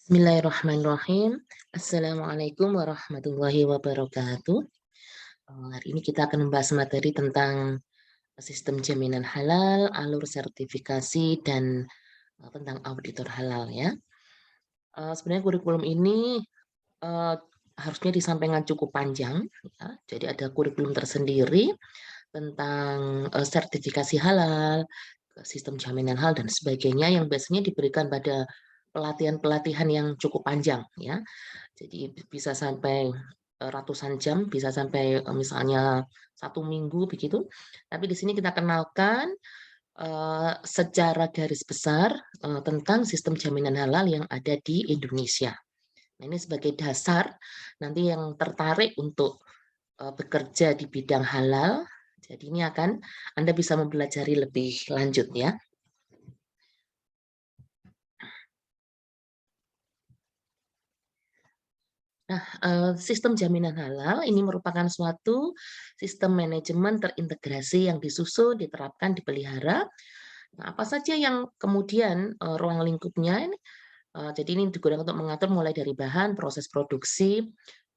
Bismillahirrahmanirrahim. Assalamualaikum warahmatullahi wabarakatuh. Hari ini kita akan membahas materi tentang sistem jaminan halal, alur sertifikasi, dan tentang auditor halal ya. Sebenarnya kurikulum ini eh, harusnya disampaikan cukup panjang ya. Jadi ada kurikulum tersendiri tentang sertifikasi halal, sistem jaminan halal dan sebagainya yang biasanya diberikan pada pelatihan-pelatihan yang cukup panjang ya. Jadi bisa sampai ratusan jam, bisa sampai misalnya 1 minggu begitu. Tapi di sini kita kenalkan secara garis besar tentang sistem jaminan halal yang ada di Indonesia. Nah, ini sebagai dasar nanti yang tertarik untuk bekerja di bidang halal. Jadi ini akan Anda bisa mempelajari lebih lanjut ya. Nah, sistem jaminan halal ini merupakan suatu sistem manajemen terintegrasi yang disusun, diterapkan, dipelihara. Nah, apa saja yang kemudian ruang lingkupnya ini? Jadi ini digunakan untuk mengatur mulai dari bahan, proses produksi,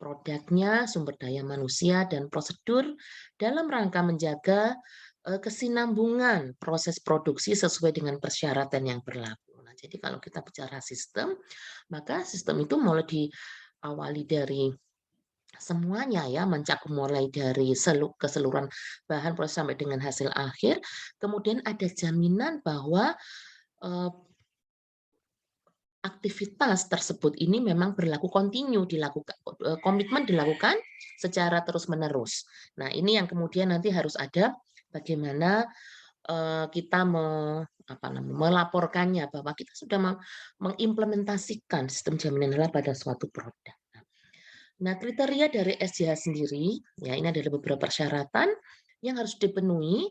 produknya, sumber daya manusia, dan prosedur dalam rangka menjaga kesinambungan proses produksi sesuai dengan persyaratan yang berlaku. Nah, jadi kalau kita bicara sistem, maka sistem itu mulai diawali dari semuanya ya, mencakup mulai dari keseluruhan bahan proses sampai dengan hasil akhir. Kemudian ada jaminan bahwa eh, aktivitas tersebut ini memang berlaku kontinu dilakukan, komitmen dilakukan secara terus-menerus. Nah, ini yang kemudian nanti harus ada bagaimana kita melaporkannya bahwa kita sudah mengimplementasikan sistem jaminan halal pada suatu produk. Nah, kriteria dari SJH sendiri, ya ini adalah beberapa persyaratan yang harus dipenuhi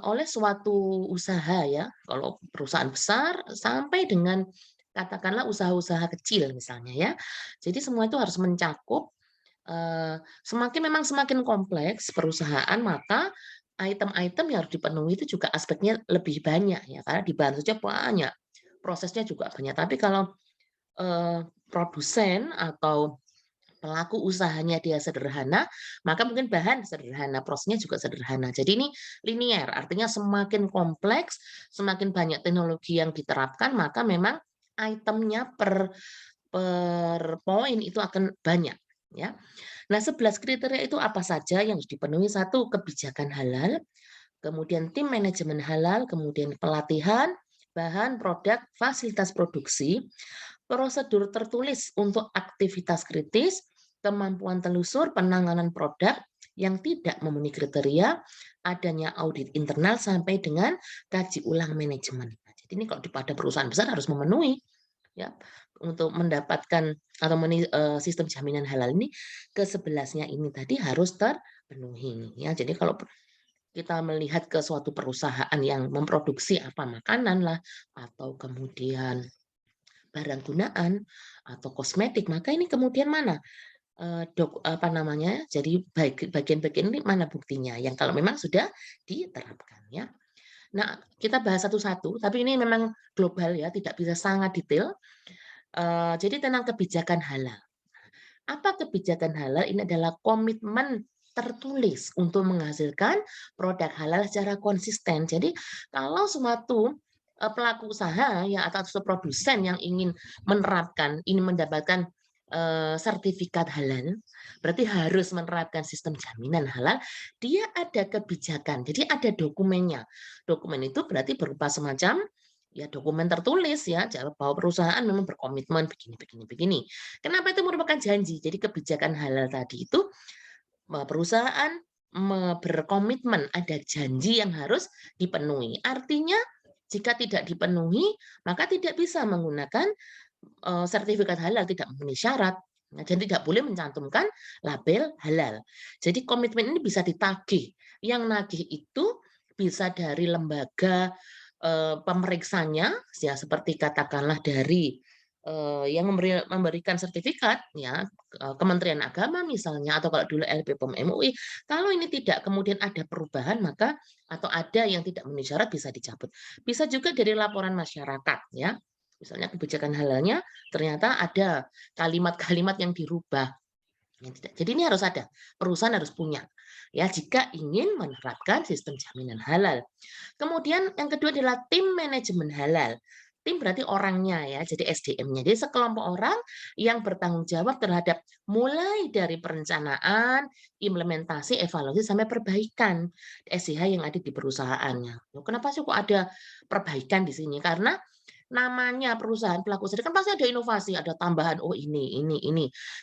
oleh suatu usaha ya. Kalau perusahaan besar sampai dengan katakanlah usaha-usaha kecil misalnya ya. Jadi semua itu harus mencakup semakin kompleks perusahaan maka item-item yang harus dipenuhi itu juga aspeknya lebih banyak ya karena di bahan saja banyak prosesnya juga banyak. Tapi kalau produsen atau pelaku usahanya dia sederhana, maka mungkin bahan sederhana, prosesnya juga sederhana. Jadi ini linier, artinya semakin kompleks, semakin banyak teknologi yang diterapkan, maka memang itemnya per poin itu akan banyak. Ya. Nah, 11 kriteria itu apa saja yang harus dipenuhi? Satu, kebijakan halal, kemudian tim manajemen halal, kemudian pelatihan, bahan, produk, fasilitas produksi, prosedur tertulis untuk aktivitas kritis, kemampuan telusur, penanganan produk yang tidak memenuhi kriteria, adanya audit internal sampai dengan kaji ulang manajemen. Nah, jadi ini kalau pada perusahaan besar harus memenuhi ya untuk mendapatkan atau sistem jaminan halal ini ke-11-nya ini tadi harus terpenuhi ya. Jadi kalau kita melihat ke suatu perusahaan yang memproduksi apa makanan lah atau kemudian barang gunaan atau kosmetik, maka ini kemudian mana apa namanya? Jadi bagian-bagian ini mana buktinya yang kalau memang sudah diterapkan ya. Nah, kita bahas satu-satu, tapi ini memang global ya, tidak bisa sangat detail. Jadi tentang kebijakan halal. Apa kebijakan halal? Ini adalah komitmen tertulis untuk menghasilkan produk halal secara konsisten. Jadi kalau suatu pelaku usaha ya atau produsen yang ingin menerapkan, ini mendapatkan sertifikat halal, berarti harus menerapkan sistem jaminan halal, dia ada kebijakan. Jadi ada dokumennya. Dokumen itu berarti berupa semacam ya dokumen tertulis ya bahwa perusahaan memang berkomitmen begini begini begini. Kenapa itu merupakan janji? Jadi kebijakan halal tadi itu perusahaan berkomitmen ada janji yang harus dipenuhi. Artinya jika tidak dipenuhi maka tidak bisa menggunakan sertifikat halal, tidak memenuhi syarat. Nah, dan tidak boleh mencantumkan label halal. Jadi komitmen ini bisa ditagih. Yang nagih itu bisa dari lembaga pemeriksanya, ya seperti katakanlah dari yang memberikan sertifikat, ya Kementerian Agama misalnya, atau kalau dulu LPPOM MUI. Kalau ini tidak kemudian ada perubahan, maka atau ada yang tidak memenuhi syarat bisa dicabut. Bisa juga dari laporan masyarakat, ya Misalnya kebijakan halalnya ternyata ada kalimat-kalimat yang dirubah. Yang tidak. Jadi ini harus ada, perusahaan harus punya ya jika ingin menerapkan sistem jaminan halal. Kemudian yang kedua adalah tim manajemen halal. Tim berarti orangnya ya, jadi SDM-nya. Jadi sekelompok orang yang bertanggung jawab terhadap mulai dari perencanaan, implementasi, evaluasi sampai perbaikan SDH yang ada di perusahaannya. Kenapa sih kok ada perbaikan di sini? Karena namanya perusahaan pelaku usaha kan pasti ada inovasi, ada tambahan, oh ini.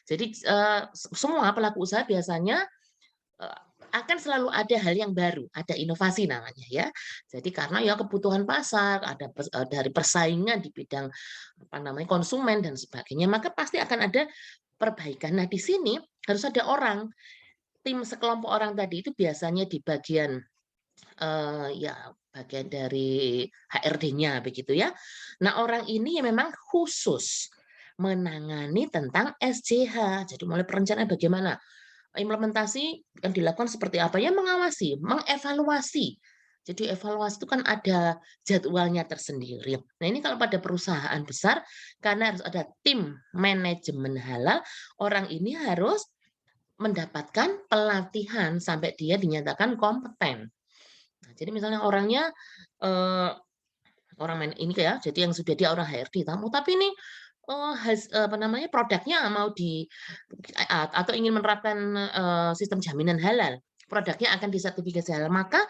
Jadi, semua pelaku usaha biasanya, eee, akan selalu ada hal yang baru, ada inovasi namanya ya. Jadi karena ya kebutuhan pasar, ada dari persaingan di bidang, apa namanya, konsumen dan sebagainya, maka pasti akan ada perbaikan. Nah, di sini harus ada orang, tim sekelompok orang tadi itu biasanya di bagian ya bagian dari HRD-nya begitu ya. Nah, orang ini yang memang khusus menangani tentang SJH. Jadi mulai perencanaan bagaimana, implementasi yang dilakukan seperti apa, ya mengawasi, mengevaluasi. Jadi evaluasi itu kan ada jadwalnya tersendiri. Nah, ini kalau pada perusahaan besar karena harus ada tim manajemen halal, orang ini harus mendapatkan pelatihan sampai dia dinyatakan kompeten. Nah, jadi misalnya orangnya, eee, orang ini ya, jadi yang sudah dia orang HRD tamu, tapi ini, apa namanya, produknya mau atau ingin menerapkan, sistem jaminan halal, produknya akan disertifikasi halal, maka,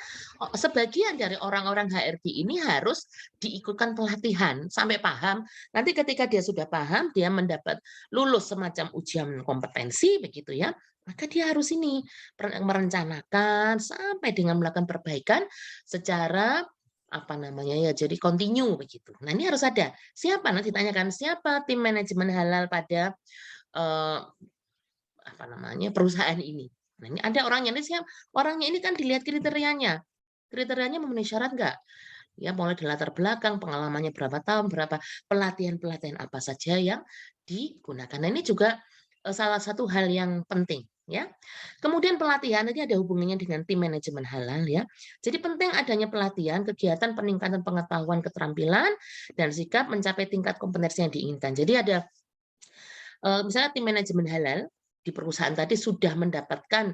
sebagian dari orang-orang HRD ini harus diikutkan pelatihan sampai paham. Nanti ketika dia sudah paham, dia mendapat lulus semacam ujian kompetensi begitu ya, maka dia harus ini, merencanakan sampai dengan melakukan perbaikan secara, apa namanya ya, jadi continue begitu. Nah, ini harus ada. Siapa nanti ditanyakan, siapa tim manajemen halal pada, eee, apa namanya, perusahaan ini. Nah, ini ada orangnya, ini orangnya ini kan dilihat kriterianya. Kriterianya memenuhi syarat nggak? Ya, mulai dari latar belakang, pengalamannya berapa tahun, berapa pelatihan-pelatihan apa saja yang digunakan. Nah, ini juga, salah satu hal yang penting, ya. Kemudian pelatihan nanti ada hubungannya dengan tim manajemen halal, ya. Jadi penting adanya pelatihan, kegiatan peningkatan pengetahuan, keterampilan, dan sikap mencapai tingkat kompetensi yang diinginkan. Jadi ada misalnya tim manajemen halal di perusahaan tadi sudah mendapatkan,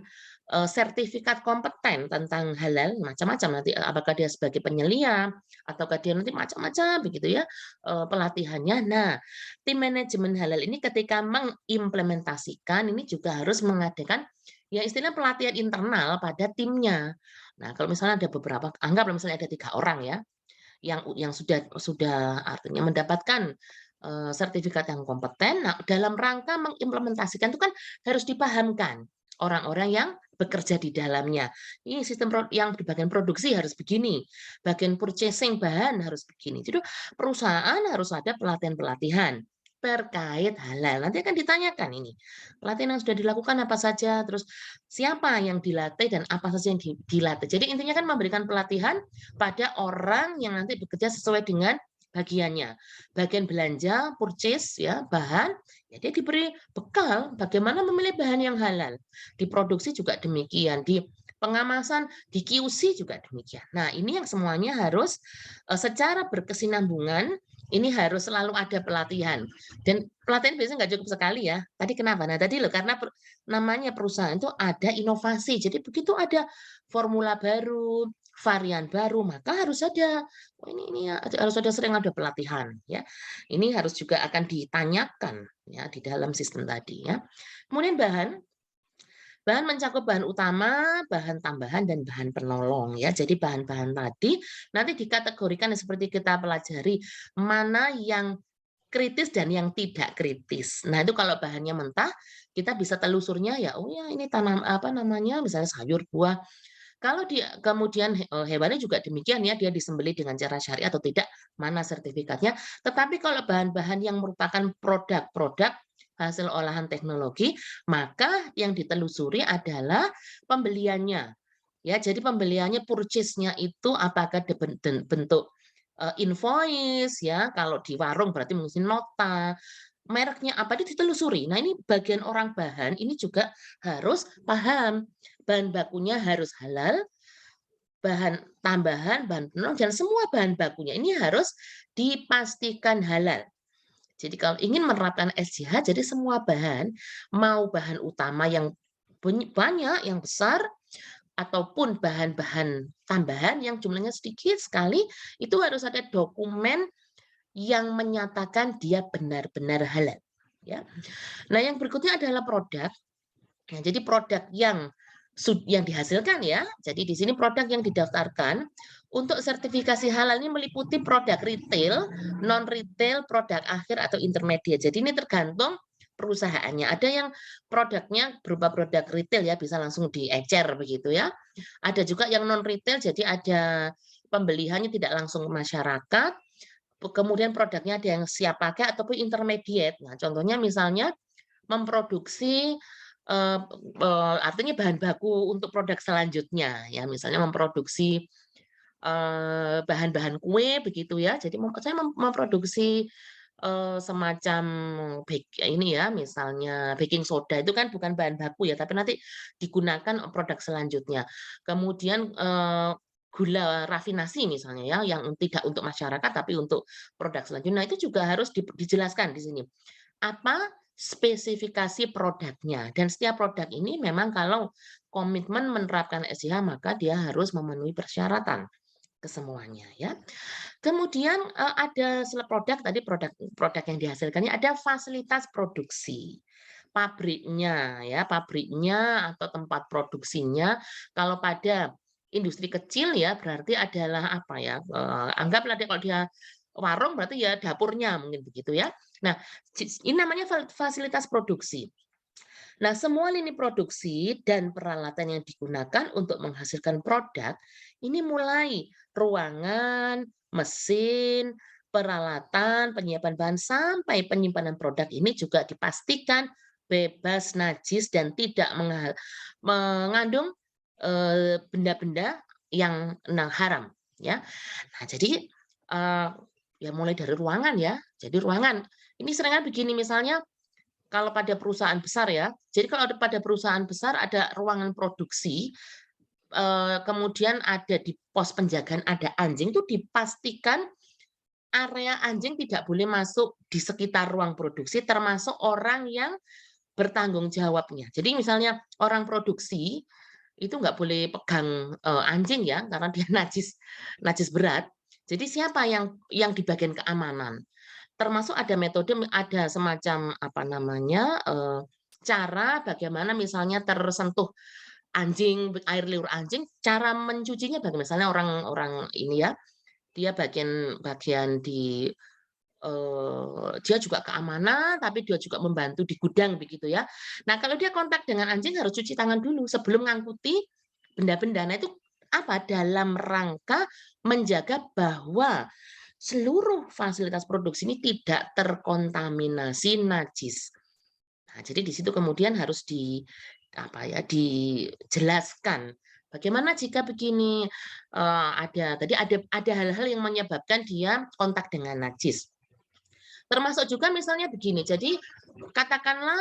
sertifikat kompeten tentang halal, macam-macam nanti, apakah dia sebagai penyelia, ataukah dia nanti macam-macam begitu ya, pelatihannya. Nah, tim manajemen halal ini ketika mengimplementasikan, ini juga harus mengadakan, ya istilah pelatihan internal pada timnya. Nah, kalau misalnya ada beberapa anggaplah misalnya ada 3 orang ya, yang sudah artinya mendapatkan, sertifikat yang kompeten. Nah, dalam rangka mengimplementasikan itu kan harus dipahamkan orang-orang yang bekerja di dalamnya. Ini sistem yang di bagian produksi harus begini, bagian purchasing bahan harus begini. Jadi perusahaan harus ada pelatihan-pelatihan terkait halal. Nanti akan ditanyakan ini, pelatihan yang sudah dilakukan apa saja, terus siapa yang dilatih dan apa saja yang dilatih. Jadi intinya kan memberikan pelatihan pada orang yang nanti bekerja sesuai dengan bagiannya. Bagian belanja, purchase ya, bahan, ya dia diberi bekal bagaimana memilih bahan yang halal. Di produksi juga demikian, di pengamasan, di QC juga demikian. Nah, ini yang semuanya harus secara berkesinambungan, ini harus selalu ada pelatihan. Dan pelatihan biasanya nggak cukup sekali ya. Tadi kenapa? Nah, tadi loh karena namanya perusahaan itu ada inovasi. Jadi begitu ada formula baru, varian baru, maka harus ada, oh ini ya, harus ada sering ada pelatihan ya. Ini harus juga akan ditanyakan ya di dalam sistem tadi ya. Kemudian bahan, bahan mencakup bahan utama, bahan tambahan, dan bahan penolong ya. Jadi bahan-bahan tadi nanti dikategorikan seperti kita pelajari mana yang kritis dan yang tidak kritis. Nah, itu kalau bahannya mentah, kita bisa telusurnya ya, oh ya ini tanam apa namanya, misalnya sayur, buah. Kalau dia kemudian hewannya juga demikian ya, dia disembelih dengan cara syariat atau tidak, mana sertifikatnya. Tetapi kalau bahan-bahan yang merupakan produk-produk hasil olahan teknologi, maka yang ditelusuri adalah pembeliannya. Ya, jadi pembeliannya purchase-nya itu apakah bentuk invoice ya, kalau di warung berarti mungkin nota, mereknya apa itu ditelusuri. Nah, ini bagian orang bahan ini juga harus paham, bahan bakunya harus halal, bahan tambahan, bahan penolong, dan semua bahan bakunya ini harus dipastikan halal. Jadi kalau ingin menerapkan SJH, jadi semua bahan, mau bahan utama yang banyak, yang besar, ataupun bahan-bahan tambahan yang jumlahnya sedikit sekali, itu harus ada dokumen yang menyatakan dia benar-benar halal. Ya. Nah, yang berikutnya adalah produk. Nah, jadi produk yang dihasilkan ya. Jadi di sini produk yang didaftarkan untuk sertifikasi halal ini meliputi produk retail, non retail, produk akhir atau intermediate. Jadi ini tergantung perusahaannya. Ada yang produknya berupa produk retail ya, bisa langsung diecer begitu ya. Ada juga yang non retail, jadi ada pembeliannya tidak langsung ke masyarakat. Kemudian produknya ada yang siap pakai ataupun intermediate. Nah, contohnya misalnya memproduksi artinya bahan baku untuk produk selanjutnya ya, misalnya memproduksi bahan-bahan kue begitu ya. Jadi saya memproduksi semacam ini ya, misalnya baking soda itu kan bukan bahan baku ya, tapi nanti digunakan produk selanjutnya. Kemudian gula rafinasi misalnya ya, yang tidak untuk masyarakat tapi untuk produk selanjutnya. Nah, itu juga harus dijelaskan di sini. Apa spesifikasi produknya, dan setiap produk ini memang kalau komitmen menerapkan SJH maka dia harus memenuhi persyaratan kesemuanya ya. Kemudian ada produk tadi produk yang dihasilkannya ada fasilitas produksi. Pabriknya ya, pabriknya atau tempat produksinya kalau pada industri kecil ya berarti adalah apa ya? Anggaplah kalau dia warung berarti ya dapurnya mungkin begitu ya. Nah, ini namanya fasilitas produksi. Nah, semua lini produksi dan peralatan yang digunakan untuk menghasilkan produk ini mulai ruangan, mesin, peralatan, penyiapan bahan sampai penyimpanan produk ini juga dipastikan bebas najis dan tidak mengandung benda-benda yang haram ya. Nah, jadi ya mulai dari ruangan ya. Jadi ruangan ini seringnya begini misalnya kalau pada perusahaan besar ya, jadi kalau pada perusahaan besar ada ruangan produksi, kemudian ada di pos penjagaan ada anjing, itu dipastikan area anjing tidak boleh masuk di sekitar ruang produksi, termasuk orang yang bertanggung jawabnya. Jadi misalnya orang produksi itu nggak boleh pegang anjing ya, karena dia najis najis berat. Jadi siapa yang di bagian keamanan? Termasuk ada metode, ada semacam apa namanya, cara bagaimana misalnya tersentuh anjing, air liur anjing, cara mencucinya bagaimana. Misalnya orang ini ya, dia bagian bagian di dia juga keamanan, tapi dia juga membantu di gudang begitu ya. Nah, kalau dia kontak dengan anjing harus cuci tangan dulu sebelum ngangkuti benda-benda. Nah, itu apa? Dalam rangka menjaga bahwa seluruh fasilitas produksi ini tidak terkontaminasi najis. Nah, jadi di situ kemudian harus dijelaskan bagaimana jika begini ada hal-hal yang menyebabkan dia kontak dengan najis. Termasuk juga misalnya begini, jadi katakanlah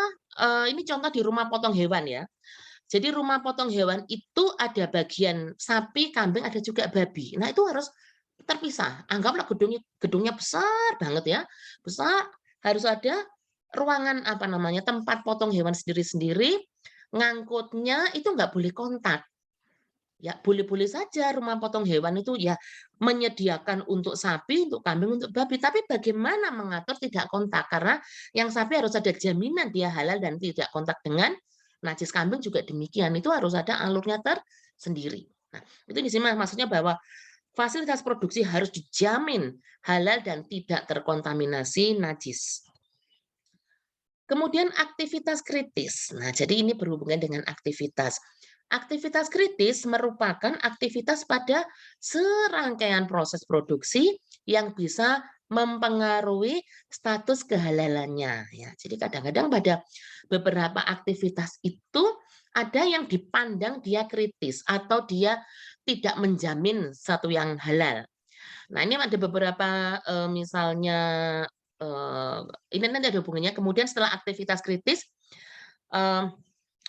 ini contoh di rumah potong hewan ya. Jadi rumah potong hewan itu ada bagian sapi, kambing, ada juga babi. Nah, itu harus terpisah. Anggaplah gedungnya besar banget ya. Besar, harus ada ruangan apa namanya, tempat potong hewan sendiri-sendiri, ngangkutnya itu nggak boleh kontak. Ya, boleh-boleh saja rumah potong hewan itu ya menyediakan untuk sapi, untuk kambing, untuk babi, tapi bagaimana mengatur tidak kontak? Karena yang sapi harus ada jaminan dia halal dan tidak kontak dengan najis, kambing juga demikian. Itu harus ada alurnya tersendiri. Nah, itu di sini maksudnya bahwa fasilitas produksi harus dijamin halal dan tidak terkontaminasi najis. Kemudian aktivitas kritis. Nah, jadi ini berhubungan dengan aktivitas. Aktivitas kritis merupakan aktivitas pada serangkaian proses produksi yang bisa mempengaruhi status kehalalannya. Ya, jadi kadang-kadang pada beberapa aktivitas itu ada yang dipandang dia kritis atau dia tidak menjamin satu yang halal. Nah, ini ada beberapa misalnya ini nanti ada hubungannya. Kemudian setelah aktivitas kritis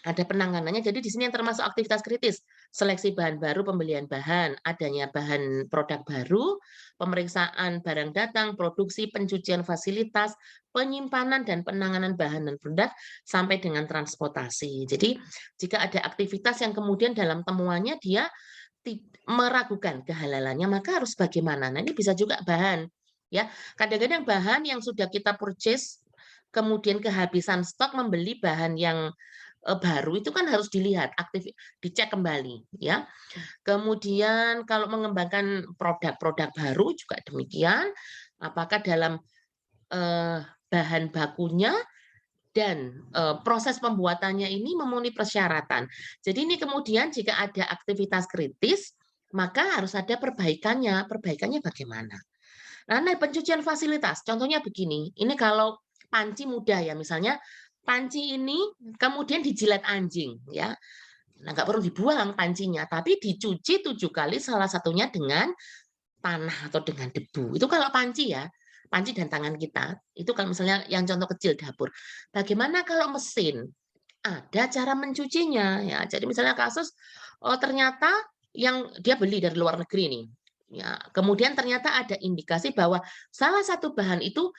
ada penanganannya. Jadi di sini yang termasuk aktivitas kritis. seleksi bahan baru, pembelian bahan, adanya bahan produk baru, pemeriksaan barang datang, produksi, pencucian fasilitas, penyimpanan dan penanganan bahan dan produk, sampai dengan transportasi. Jadi, jika ada aktivitas yang kemudian dalam temuannya dia meragukan kehalalannya, maka harus bagaimana? Nah, ini bisa juga bahan, ya. Kadang-kadang bahan yang sudah kita purchase, kemudian kehabisan stok membeli bahan yang baru itu kan harus dilihat, dicek kembali, ya. Kemudian kalau mengembangkan produk-produk baru juga demikian, apakah dalam bahan bakunya dan proses pembuatannya ini memenuhi persyaratan. Jadi ini kemudian jika ada aktivitas kritis, maka harus ada perbaikannya. Perbaikannya bagaimana? Nah, pencucian fasilitas, contohnya begini, ini kalau panci mudah ya, misalnya panci ini kemudian dijilat anjing, ya. Nah, nggak perlu dibuang pancinya, tapi dicuci 7 kali, salah satunya dengan tanah atau dengan debu. Itu kalau panci ya, panci dan tangan kita. Itu kalau misalnya yang contoh kecil dapur. Bagaimana kalau mesin? Ada cara mencucinya ya. Jadi misalnya kasus oh ternyata yang dia beli dari luar negeri nih. Ya, kemudian ternyata ada indikasi bahwa salah satu bahan itu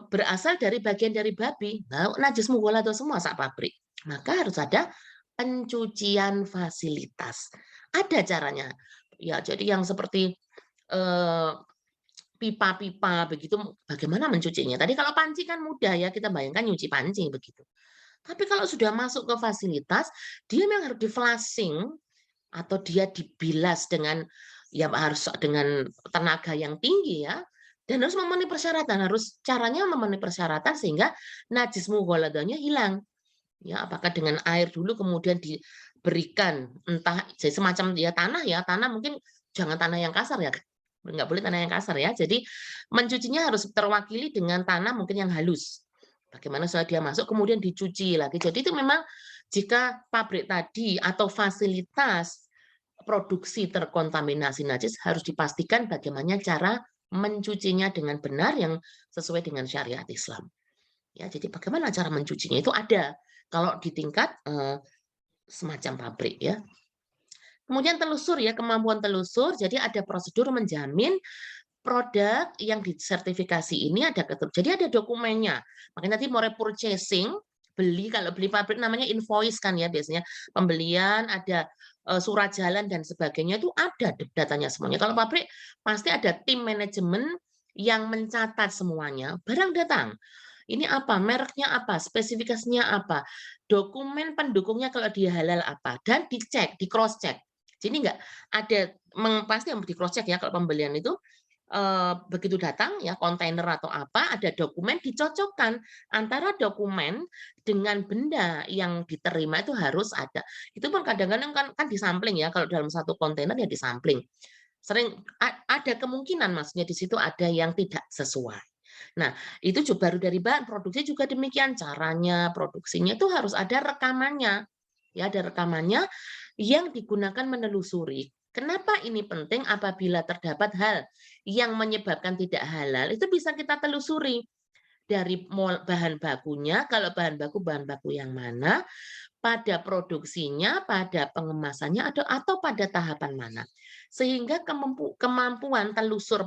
berasal dari bagian dari babi. Nah, najis mughaladz semua sak pabrik. Maka harus ada pencucian fasilitas. Ada caranya. Ya, jadi yang seperti eh, pipa-pipa begitu, bagaimana mencucinya? Tadi kalau panci kan mudah ya, kita bayangkan nyuci panci begitu. Tapi kalau sudah masuk ke fasilitas, dia memang harus di-flushing atau dia dibilas dengan ya harus dengan tenaga yang tinggi ya. Dan harus memenuhi persyaratan, harus caranya memenuhi persyaratan sehingga najis mughaladhanya hilang. Ya, apakah dengan air dulu kemudian diberikan entah semacam ya tanah mungkin jangan tanah yang kasar ya, nggak boleh tanah yang kasar ya. Jadi mencucinya harus terwakili dengan tanah mungkin yang halus. Bagaimana setelah dia masuk kemudian dicuci lagi. Jadi itu memang jika pabrik tadi atau fasilitas produksi terkontaminasi najis harus dipastikan bagaimana cara mencucinya dengan benar yang sesuai dengan syariat Islam. Ya, jadi bagaimana cara mencucinya itu ada kalau di tingkat semacam pabrik ya. Kemudian telusur ya, kemampuan telusur. Jadi ada prosedur menjamin produk yang disertifikasi ini ada jadi ada dokumennya. Makanya nanti mau repurchasing, beli kalau beli pabrik namanya invoice kan ya biasanya pembelian ada surat jalan dan sebagainya itu ada datanya semuanya. Kalau pabrik pasti ada tim manajemen yang mencatat semuanya. Barang datang. Ini apa? Mereknya apa? Spesifikasinya apa? Dokumen pendukungnya kalau dia halal apa? Dan dicek, di cross check. Jadi enggak ada pasti yang di cross check ya kalau pembelian itu begitu datang ya kontainer atau apa ada dokumen dicocokkan antara dokumen dengan benda yang diterima itu harus ada. Itu pun kadang-kadang kan disampling ya kalau dalam satu kontainer ya disampling. Sering ada kemungkinan maksudnya di situ ada yang tidak sesuai. Nah, itu juga baru dari bahan produksi juga demikian caranya produksinya itu harus ada rekamannya. Ya, ada rekamannya yang digunakan menelusuri. Kenapa ini penting apabila terdapat hal yang menyebabkan tidak halal, itu bisa kita telusuri dari bahan bakunya, kalau bahan baku yang mana, pada produksinya, pada pengemasannya, atau pada tahapan mana. Sehingga kemampuan telusur,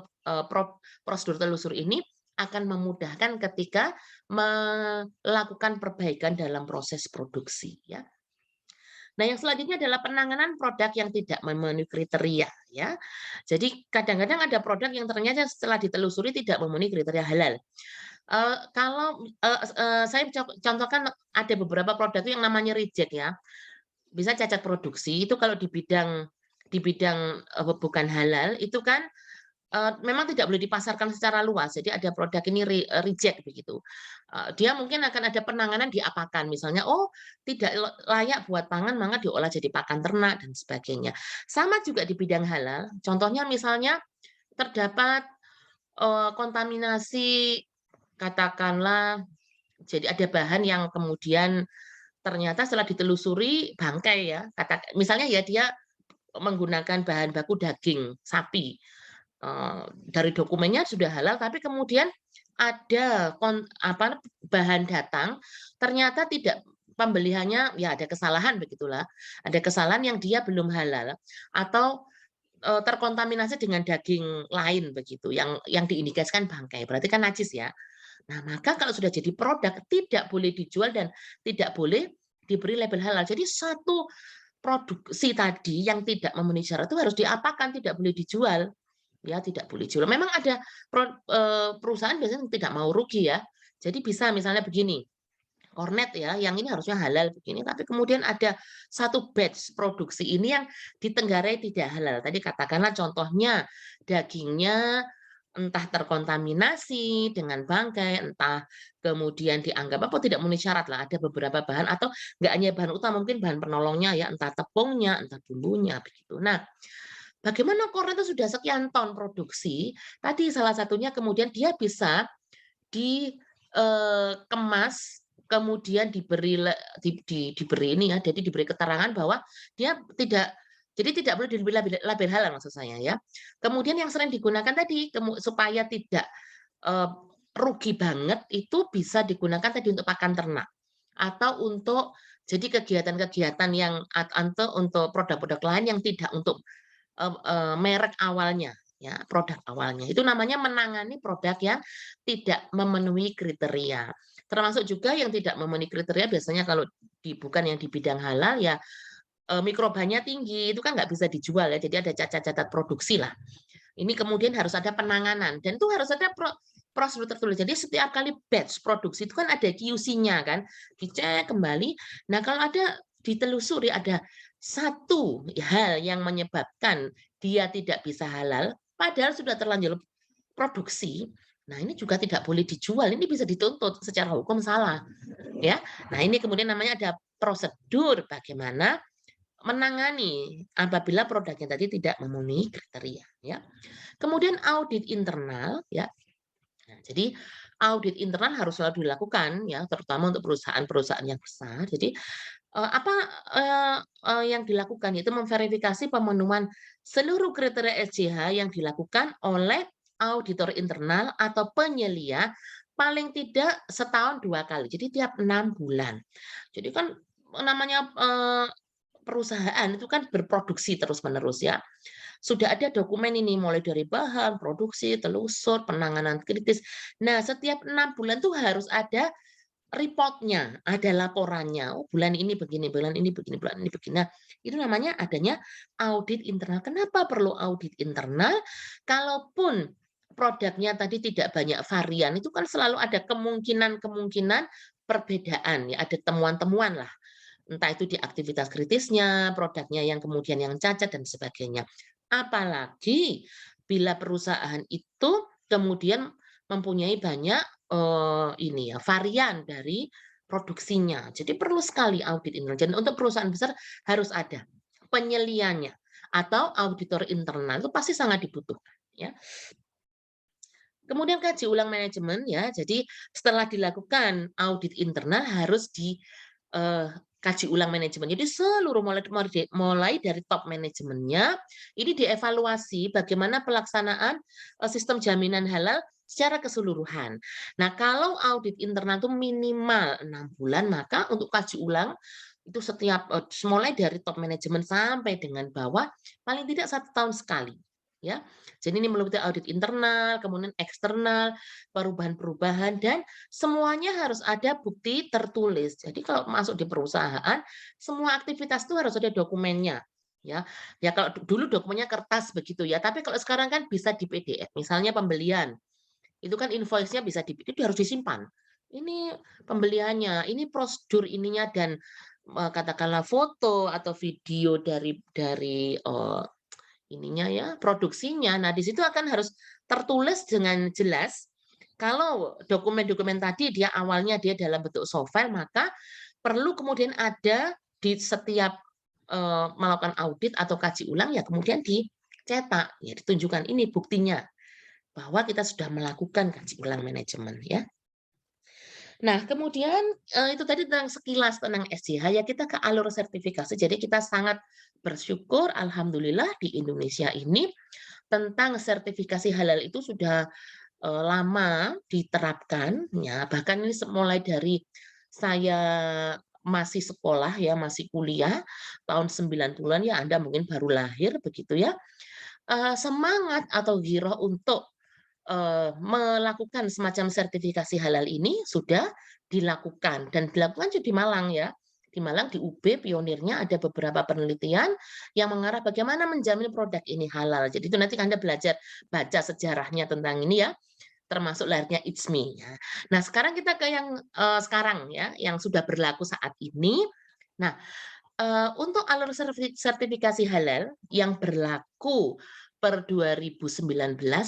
prosedur telusur ini akan memudahkan ketika melakukan perbaikan dalam proses produksi. Ya. Nah, yang selanjutnya adalah penanganan produk yang tidak memenuhi kriteria, ya. Jadi kadang-kadang ada produk yang ternyata setelah ditelusuri tidak memenuhi kriteria halal. Kalau saya contohkan ada beberapa produk yang namanya reject ya, bisa cacat produksi itu kalau di bidang bukan halal itu kan memang tidak boleh dipasarkan secara luas. Jadi ada produk ini reject begitu. Dia mungkin akan ada penanganan diapakan, misalnya, oh tidak layak buat pangan, maka diolah jadi pakan ternak dan sebagainya. Sama juga di bidang halal. Contohnya misalnya terdapat kontaminasi, katakanlah, jadi ada bahan yang kemudian ternyata setelah ditelusuri bangkai ya. Misalnya ya dia menggunakan bahan baku daging sapi. Dari dokumennya sudah halal, tapi kemudian ada bahan datang ternyata tidak pembeliannya ya ada kesalahan begitulah, ada kesalahan yang dia belum halal atau terkontaminasi dengan daging lain begitu, yang diindikasikan bangkai, berarti kan najis ya. Nah, maka kalau sudah jadi produk tidak boleh dijual dan tidak boleh diberi label halal. Jadi satu produksi tadi yang tidak memenuhi syarat itu harus diapakan, tidak boleh dijual. Ya, tidak boleh jual. Memang ada perusahaan biasanya tidak mau rugi ya. Jadi bisa misalnya begini, kornet ya, yang ini harusnya halal begini, tapi kemudian ada satu batch produksi ini yang ditenggarai tidak halal. Tadi katakanlah contohnya dagingnya entah terkontaminasi dengan bangkai, entah kemudian dianggap apa tidak memenuhi syarat lah. Ada beberapa bahan atau nggak hanya bahan utama, mungkin bahan penolongnya ya, entah tepungnya, entah bumbunya begitu. Nah, bagaimana kornet itu sudah sekian ton produksi, tadi salah satunya kemudian dia bisa dikemas, kemudian diberi ini ya, jadi diberi keterangan bahwa dia tidak, jadi tidak boleh diberi label halal maksud saya ya. Kemudian yang sering digunakan tadi supaya tidak rugi banget itu bisa digunakan tadi untuk pakan ternak atau untuk jadi kegiatan-kegiatan yang atau untuk produk-produk lain yang tidak untuk merek awalnya ya, produk awalnya. Itu namanya menangani produk yang tidak memenuhi kriteria. Termasuk juga yang tidak memenuhi kriteria biasanya kalau bukan yang di bidang halal ya mikrobanya tinggi, itu kan nggak bisa dijual ya, jadi ada cacat-cacat produksi lah. Ini kemudian harus ada penanganan dan itu harus ada prosedur tertulis. Jadi setiap kali batch produksi itu kan ada QC-nya kan, dicek kembali. Nah, kalau ada ditelusuri ada satu hal yang menyebabkan dia tidak bisa halal, padahal sudah terlanjur produksi, nah ini juga tidak boleh dijual, ini bisa dituntut secara hukum salah, ya. Nah ini kemudian namanya ada prosedur bagaimana menangani apabila produknya tadi tidak memenuhi kriteria, ya. Kemudian audit internal, ya. Nah, jadi audit internal harus selalu dilakukan, ya, terutama untuk perusahaan-perusahaan yang besar. Jadi apa yang dilakukan itu memverifikasi pemenuhan seluruh kriteria SJH yang dilakukan oleh auditor internal atau penyelia paling tidak setahun 2 kali. Jadi tiap 6 bulan. Jadi kan namanya perusahaan itu kan berproduksi terus-menerus ya. Sudah ada dokumen ini mulai dari bahan, produksi, telusur, penanganan kritis. Nah, setiap 6 bulan tuh harus ada reportnya, ada laporannya. Oh, bulan ini begini, bulan ini begini, bulan ini begini. Nah, itu namanya adanya audit internal. Kenapa perlu audit internal? Kalaupun produknya tadi tidak banyak varian, itu kan selalu ada kemungkinan-kemungkinan perbedaan, ya, ada temuan-temuan lah. Entah itu di aktivitas kritisnya, produknya yang kemudian yang cacat dan sebagainya. Apalagi bila perusahaan itu kemudian mempunyai banyak ini ya varian dari produksinya. Jadi perlu sekali audit internal. Dan untuk perusahaan besar harus ada penyeliannya atau auditor internal itu pasti sangat dibutuhkan ya. Kemudian kaji ulang manajemen ya. Jadi setelah dilakukan audit internal harus kaji ulang manajemen. Jadi seluruh mulai dari top manajemennya ini dievaluasi bagaimana pelaksanaan sistem jaminan halal secara keseluruhan. Nah, kalau audit internal itu minimal 6 bulan, maka untuk kaji ulang itu setiap mulai dari top manajemen sampai dengan bawah paling tidak 1 tahun sekali. Ya, jadi ini meliputi audit internal, kemudian eksternal, perubahan-perubahan, dan semuanya harus ada bukti tertulis. Jadi kalau masuk di perusahaan, semua aktivitas itu harus ada dokumennya. Ya, ya kalau dulu dokumennya kertas begitu ya, tapi kalau sekarang kan bisa di PDF. Misalnya pembelian, itu kan invoice-nya bisa itu harus disimpan. Ini pembeliannya, ini prosedur ininya dan katakanlah foto atau video dari ininya ya, produksinya. Nah, di situ akan harus tertulis dengan jelas. Kalau dokumen-dokumen tadi dia awalnya dia dalam bentuk soft file, maka perlu kemudian ada di setiap melakukan audit atau kaji ulang ya kemudian dicetak, ya ditunjukkan ini buktinya bahwa kita sudah melakukan kaji ulang manajemen ya. Nah, kemudian itu tadi tentang sekilas tentang SJH ya, kita ke alur sertifikasi. Jadi kita sangat bersyukur alhamdulillah di Indonesia ini tentang sertifikasi halal itu sudah lama diterapkan ya. Bahkan ini mulai dari saya masih sekolah ya, masih kuliah, tahun 90-an ya Anda mungkin baru lahir begitu ya, semangat atau giroh untuk melakukan semacam sertifikasi halal ini sudah dilakukan dan dilakukan juga di Malang ya. Di Malang di UB pionirnya ada beberapa penelitian yang mengarah bagaimana menjamin produk ini halal. Jadi itu nanti Anda belajar baca sejarahnya tentang ini ya, termasuk lahirnya ITSMI ya. Nah, sekarang kita ke yang sekarang ya, yang sudah berlaku saat ini. Nah, untuk alur sertifikasi halal yang berlaku per 2019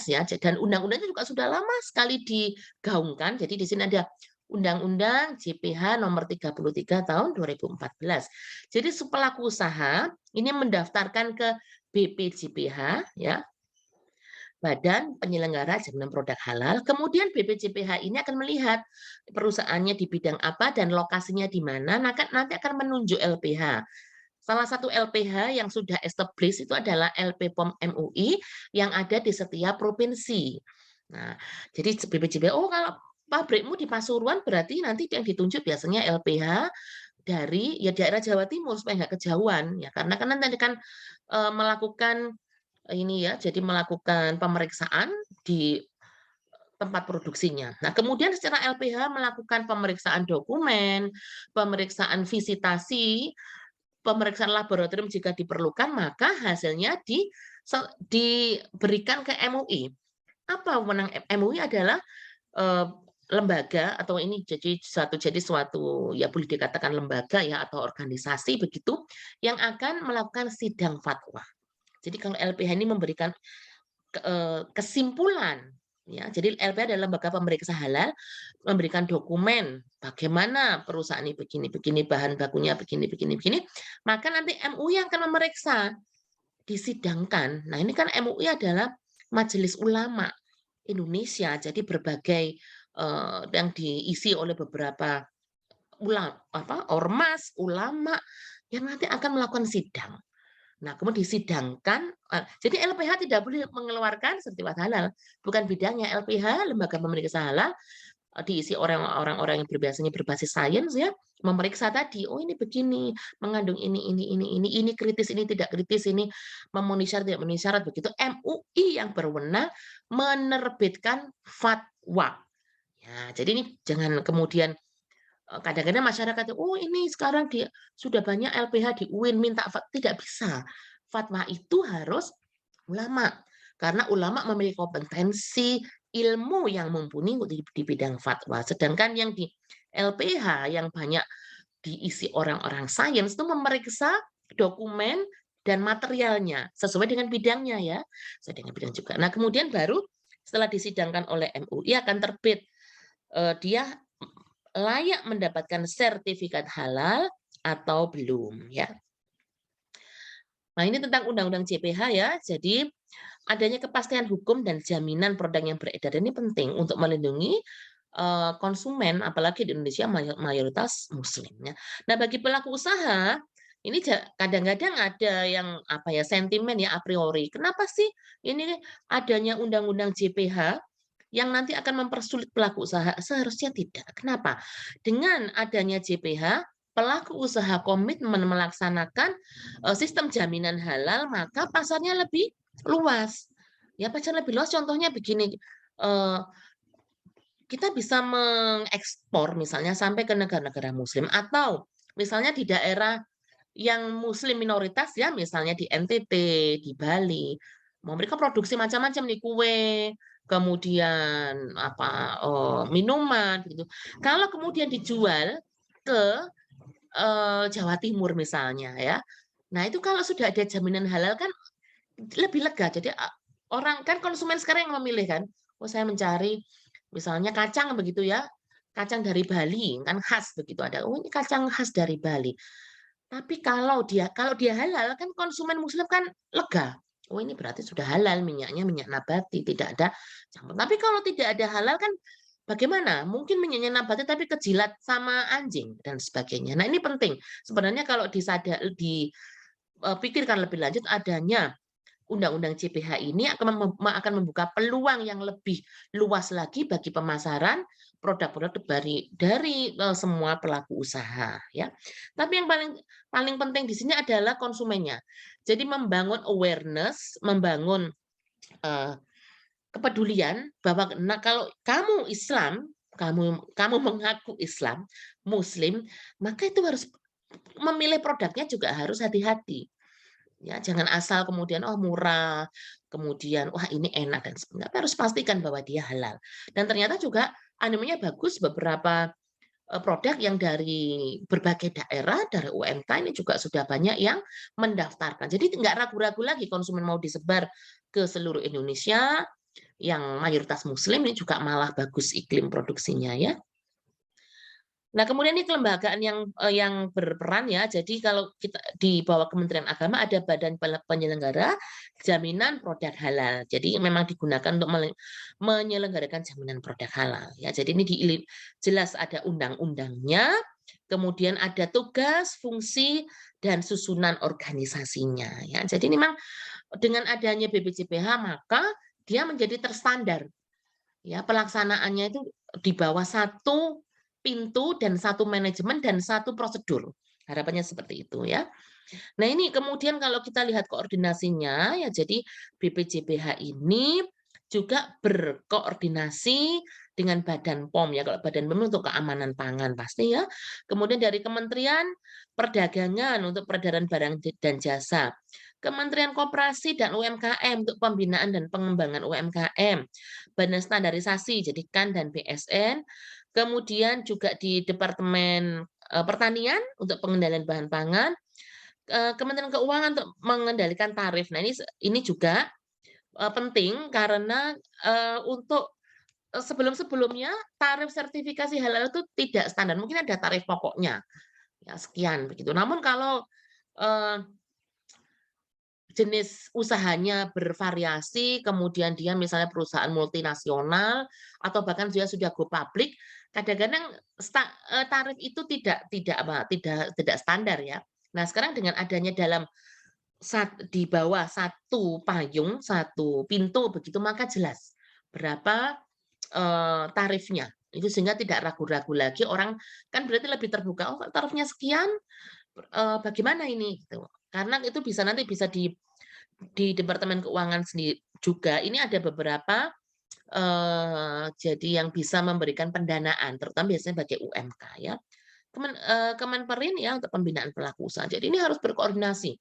ya, dan undang-undangnya juga sudah lama sekali digaungkan. Jadi di sini ada Undang-Undang JPH nomor 33 tahun 2014. Jadi pelaku usaha ini mendaftarkan ke BPJPH ya, Badan Penyelenggara Jaminan Produk Halal. Kemudian BPJPH ini akan melihat perusahaannya di bidang apa dan lokasinya di mana, nanti akan menunjuk LPH. Salah satu LPH yang sudah established itu adalah LP POM MUI yang ada di setiap provinsi. Nah, jadi BPJPH, oh kalau pabrikmu di Pasuruan berarti nanti yang ditunjuk biasanya LPH dari ya daerah Jawa Timur supaya nggak kejauhan ya karena kan nanti kan melakukan ini ya, jadi melakukan pemeriksaan di tempat produksinya. Nah, kemudian secara LPH melakukan pemeriksaan dokumen, pemeriksaan visitasi, pemeriksaan laboratorium jika diperlukan, maka hasilnya diberikan ke MUI. Apa wewenang MUI adalah lembaga atau ini jadi suatu ya boleh dikatakan lembaga ya atau organisasi begitu yang akan melakukan sidang fatwa. Jadi kalau LPH ini memberikan kesimpulan ya, jadi LPH adalah lembaga pemeriksa halal memberikan dokumen bagaimana perusahaan ini begini, bahan bakunya begini, maka nanti MUI akan memeriksa, disidangkan. Nah ini kan MUI adalah Majelis Ulama Indonesia, jadi berbagai yang diisi oleh beberapa ormas, ulama yang nanti akan melakukan sidang. Nah, kemudian disidangkan, jadi LPH tidak boleh mengeluarkan sertifikat halal, bukan bidangnya. LPH, lembaga pemeriksa halal, diisi orang-orang yang biasanya berbasis sains ya, memeriksa tadi, oh ini begini, mengandung ini kritis, ini tidak kritis, ini memenuhi syarat, tidak memenuhi syarat, begitu. MUI yang berwenang menerbitkan fatwa. Ya, jadi ini jangan kemudian kadang-kadang masyarakat, oh ini sekarang sudah banyak LPH di UIN minta tidak bisa. Fatwa itu harus ulama. Karena ulama memiliki kompetensi ilmu yang mumpuni di bidang fatwa. Sedangkan yang di LPH yang banyak diisi orang-orang sains itu memeriksa dokumen dan materialnya sesuai dengan bidangnya ya. Sesuai dengan bidang juga. Nah, kemudian baru setelah disidangkan oleh MUI akan terbit dia layak mendapatkan sertifikat halal atau belum ya. Nah, ini tentang Undang-Undang JPH ya. Jadi adanya kepastian hukum dan jaminan produk yang beredar ini penting untuk melindungi konsumen, apalagi di Indonesia mayoritas Muslim. Ya. Nah, bagi pelaku usaha ini kadang-kadang ada yang apa ya sentimen ya a priori. Kenapa sih ini adanya Undang-Undang JPH yang nanti akan mempersulit pelaku usaha? Seharusnya tidak. Kenapa? Dengan adanya JPH, pelaku usaha komitmen melaksanakan sistem jaminan halal, maka pasarnya lebih luas. Ya, pasar lebih luas contohnya begini, kita bisa mengekspor misalnya sampai ke negara-negara muslim atau misalnya di daerah yang muslim minoritas ya, misalnya di NTT, di Bali, mereka produksi macam-macam nih kue, kemudian apa minuman gitu. Kalau kemudian dijual ke Jawa Timur misalnya ya. Nah, itu kalau sudah ada jaminan halal kan lebih lega. Jadi orang kan konsumen sekarang yang memilih kan. Oh, saya mencari misalnya kacang begitu ya. Kacang dari Bali kan khas begitu ada. Oh, ini kacang khas dari Bali. Tapi kalau dia halal kan konsumen muslim kan lega. Oh, ini berarti sudah halal, minyaknya minyak nabati, tidak ada campur. Tapi kalau tidak ada halal kan bagaimana? Mungkin minyaknya nabati tapi kejilat sama anjing dan sebagainya. Nah, ini penting. Sebenarnya kalau dipikirkan lebih lanjut adanya Undang-undang CPH ini akan membuka peluang yang lebih luas lagi bagi pemasaran produk-produk dari semua pelaku usaha ya. Tapi yang paling paling penting di sini adalah konsumennya. Jadi membangun awareness, membangun eh, kepedulian bahwa nah kalau kamu Islam, kamu mengaku Islam, Muslim, maka itu harus memilih produknya juga harus hati-hati. Ya, jangan asal kemudian oh murah, kemudian wah ini enak dan sebagainya. Tapi harus pastikan bahwa dia halal. Dan ternyata juga animenya bagus beberapa produk yang dari berbagai daerah, dari UMK ini juga sudah banyak yang mendaftarkan. Jadi nggak ragu-ragu lagi konsumen mau disebar ke seluruh Indonesia, yang mayoritas Muslim ini juga malah bagus iklim produksinya ya. Nah, kemudian ini kelembagaan yang berperan ya. Jadi kalau kita di bawah Kementerian Agama ada Badan Penyelenggara Jaminan Produk Halal. Jadi memang digunakan untuk menyelenggarakan jaminan produk halal ya. Jadi ini jelas ada undang-undangnya, kemudian ada tugas, fungsi dan susunan organisasinya ya. Jadi memang dengan adanya BPJPH maka dia menjadi terstandar. Ya, pelaksanaannya itu di bawah satu pintu dan satu manajemen dan satu prosedur. Harapannya seperti itu ya. Nah, ini kemudian kalau kita lihat koordinasinya ya jadi BPJPH ini juga berkoordinasi dengan Badan POM ya. Kalau Badan POM untuk keamanan pangan pasti ya. Kemudian dari Kementerian Perdagangan untuk peredaran barang dan jasa. Kementerian Koperasi dan UMKM untuk pembinaan dan pengembangan UMKM. Badan Standarisasi jadi KAN dan BSN. Kemudian juga di Departemen Pertanian untuk pengendalian bahan pangan. Kementerian Keuangan untuk mengendalikan tarif. Nah, ini juga penting karena untuk sebelum-sebelumnya tarif sertifikasi halal itu tidak standar. Mungkin ada tarif pokoknya ya sekian begitu. Namun kalau eh, jenis usahanya bervariasi, kemudian dia misalnya perusahaan multinasional atau bahkan dia sudah go public, kadang-kadang tarif itu tidak standar ya. Nah, sekarang dengan adanya di bawah satu payung, satu pintu begitu maka jelas berapa tarifnya. Itu sehingga tidak ragu-ragu lagi orang kan berarti lebih terbuka. Oh, tarifnya sekian, bagaimana ini gitu. Karena itu nanti bisa di Departemen Keuangan sendiri juga ini ada beberapa jadi yang bisa memberikan pendanaan terutama biasanya bagi UMK ya. Kemenperin ya untuk pembinaan pelaku usaha. Jadi ini harus berkoordinasi.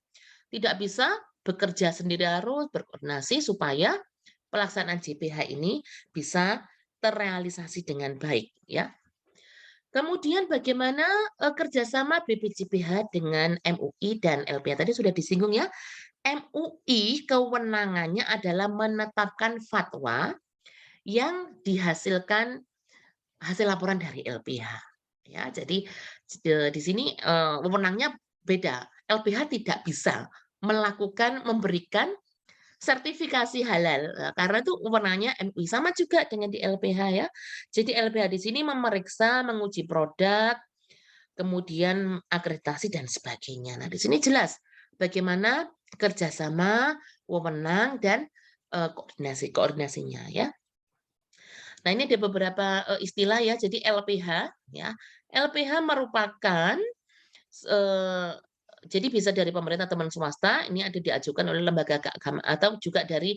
Tidak bisa bekerja sendiri, harus berkoordinasi supaya pelaksanaan JPH ini bisa terrealisasi dengan baik ya. Kemudian bagaimana kerjasama BPJPH dengan MUI dan LPH tadi sudah disinggung ya. MUI kewenangannya adalah menetapkan fatwa yang dihasilkan hasil laporan dari LPH. Ya, jadi di sini wewenangnya beda. LPH tidak bisa memberikan sertifikasi halal karena itu wewenangnya MUI sama juga dengan di LPH ya. Jadi LPH di sini memeriksa, menguji produk, kemudian akreditasi dan sebagainya. Nah, di sini jelas bagaimana kerjasama, wewenang dan koordinasinya ya. Nah, ini ada beberapa istilah ya. Jadi LPH ya. LPH merupakan jadi bisa dari pemerintah teman swasta, ini ada diajukan oleh lembaga keagamaan atau juga dari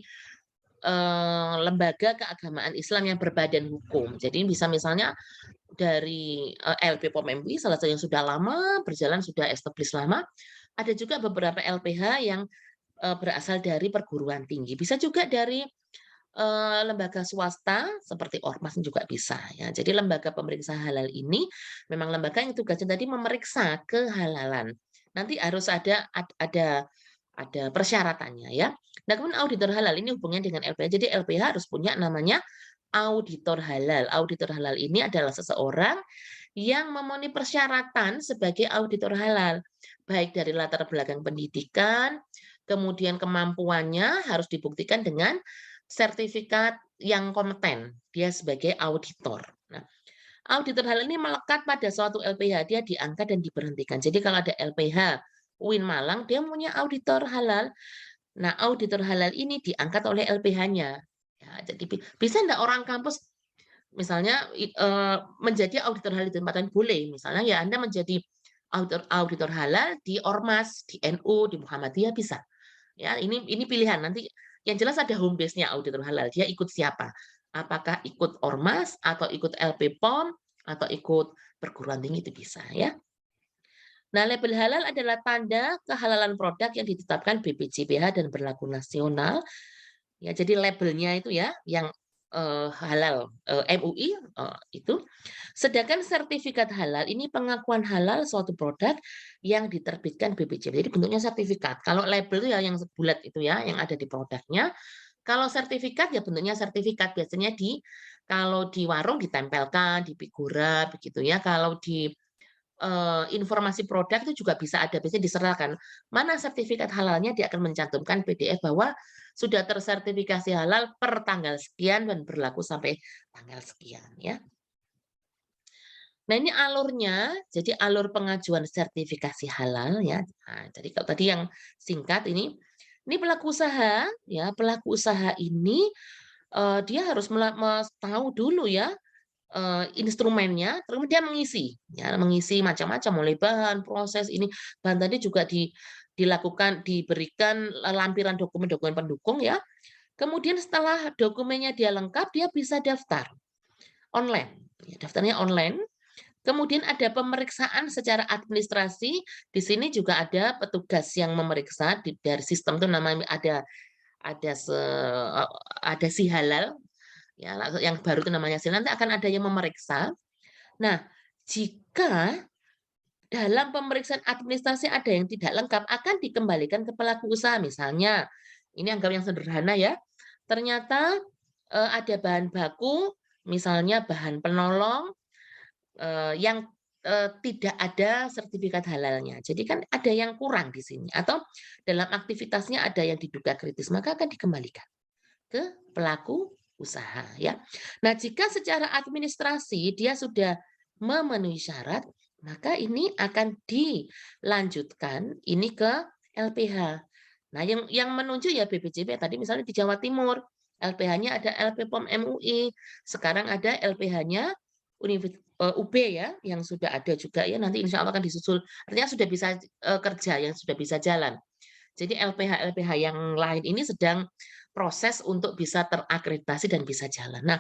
lembaga keagamaan Islam yang berbadan hukum. Jadi bisa misalnya dari LP POM MUI, salah satu yang sudah lama berjalan, sudah established lama. Ada juga beberapa LPH yang berasal dari perguruan tinggi. Bisa juga dari lembaga swasta seperti ormas juga bisa ya. Jadi lembaga pemeriksa halal ini memang lembaga yang tugasnya tadi memeriksa kehalalan. Nanti harus ada persyaratannya ya. Nah, kemudian auditor halal ini hubungannya dengan LPH. Jadi LPH harus punya namanya auditor halal. Auditor halal ini adalah seseorang yang memenuhi persyaratan sebagai auditor halal, baik dari latar belakang pendidikan, kemudian kemampuannya harus dibuktikan dengan sertifikat yang kompeten, dia sebagai auditor. Nah, auditor halal ini melekat pada suatu LPH, dia diangkat dan diberhentikan. Jadi kalau ada LPH UIN Malang, dia punya auditor halal, Nah, auditor halal ini diangkat oleh LPH-nya. Ya, jadi bisa enggak orang kampus misalnya menjadi auditor halal di tempat lain? Boleh. Misalnya ya Anda menjadi auditor halal di Ormas, di NU, di Muhammadiyah bisa. Ya, ini pilihan. Nanti yang jelas ada home base-nya auditor halal. Dia ikut siapa? Apakah ikut Ormas atau ikut LP POM atau ikut perguruan tinggi itu bisa ya. Nah, label halal adalah tanda kehalalan produk yang ditetapkan BPJPH dan berlaku nasional. Ya, jadi labelnya itu ya yang halal MUI itu. Sedangkan sertifikat halal ini pengakuan halal suatu produk yang diterbitkan BPJPH. Jadi bentuknya sertifikat. Kalau label itu ya yang bulat itu ya yang ada di produknya. Kalau sertifikat ya bentuknya sertifikat biasanya kalau di warung ditempelkan di figura begitu ya. Kalau di informasi produk itu juga bisa ada, biasanya diserahkan. Mana sertifikat halalnya, dia akan mencantumkan PDF bahwa sudah tersertifikasi halal per tanggal sekian dan berlaku sampai tanggal sekian ya. Nah, ini alurnya, jadi alur pengajuan sertifikasi halal ya. Nah, jadi kalau tadi yang singkat ini pelaku usaha ya, pelaku usaha ini dia harus tahu dulu ya instrumennya, kemudian mengisi, ya, mengisi macam-macam, mulai bahan, proses ini, bahan tadi juga dilakukan, diberikan lampiran dokumen-dokumen pendukung ya. Kemudian setelah dokumennya dia lengkap, dia bisa daftar online. Ya, daftarnya online. Kemudian ada pemeriksaan secara administrasi. Di sini juga ada petugas yang memeriksa dari sistem itu namanya ada ada si halal ya yang baru itu namanya nanti akan ada yang memeriksa. Nah, jika dalam pemeriksaan administrasi ada yang tidak lengkap akan dikembalikan ke pelaku usaha. Misalnya, ini anggap yang sederhana ya. Ternyata ada bahan baku, misalnya bahan penolong yang tidak ada sertifikat halalnya. Jadi kan ada yang kurang di sini atau dalam aktivitasnya ada yang diduga kritis, maka akan dikembalikan ke pelaku usaha ya. Nah, jika secara administrasi dia sudah memenuhi syarat, maka ini akan dilanjutkan ini ke LPH. Nah, yang menunjuk ya BPJP tadi misalnya di Jawa Timur, LPH-nya ada LP POM MUI, sekarang ada LPH-nya UB ya, yang sudah ada juga ya, nanti insya Allah akan disusul, artinya sudah bisa kerja, yang sudah bisa jalan. Jadi LPH-LPH yang lain ini sedang proses untuk bisa terakreditasi dan bisa jalan. Nah,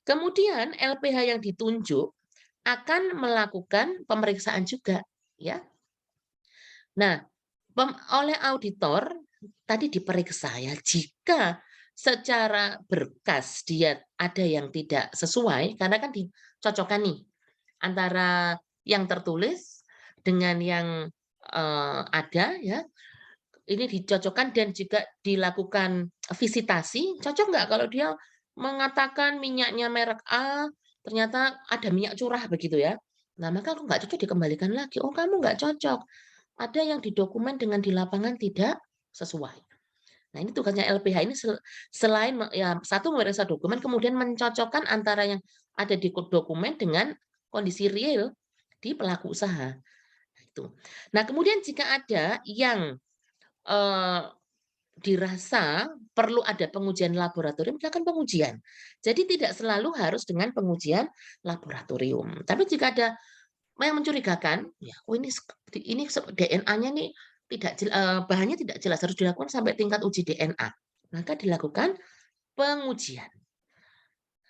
kemudian LPH yang ditunjuk akan melakukan pemeriksaan juga, ya. Nah, oleh auditor tadi diperiksa ya, jika secara berkas dia ada yang tidak sesuai, karena kan dicocokkan nih antara yang tertulis dengan yang ada ya, ini dicocokkan dan juga dilakukan visitasi, cocok nggak kalau dia mengatakan minyaknya merek A, ternyata ada minyak curah begitu ya. Nah, maka kalau nggak cocok dikembalikan lagi. Oh, kamu nggak cocok. Ada yang di dokumen dengan di lapangan tidak sesuai. Nah, ini tugasnya LPH ini selain ya satu memeriksa dokumen, kemudian mencocokkan antara yang ada di dokumen dengan kondisi real di pelaku usaha. Nah, itu. Nah, kemudian jika ada yang dirasa perlu ada pengujian laboratorium, dilakukan pengujian. Jadi tidak selalu harus dengan pengujian laboratorium. Tapi jika ada yang mencurigakan, ya, oh ini DNA-nya nih tidak bahannya tidak jelas, harus dilakukan sampai tingkat uji DNA. Maka dilakukan pengujian.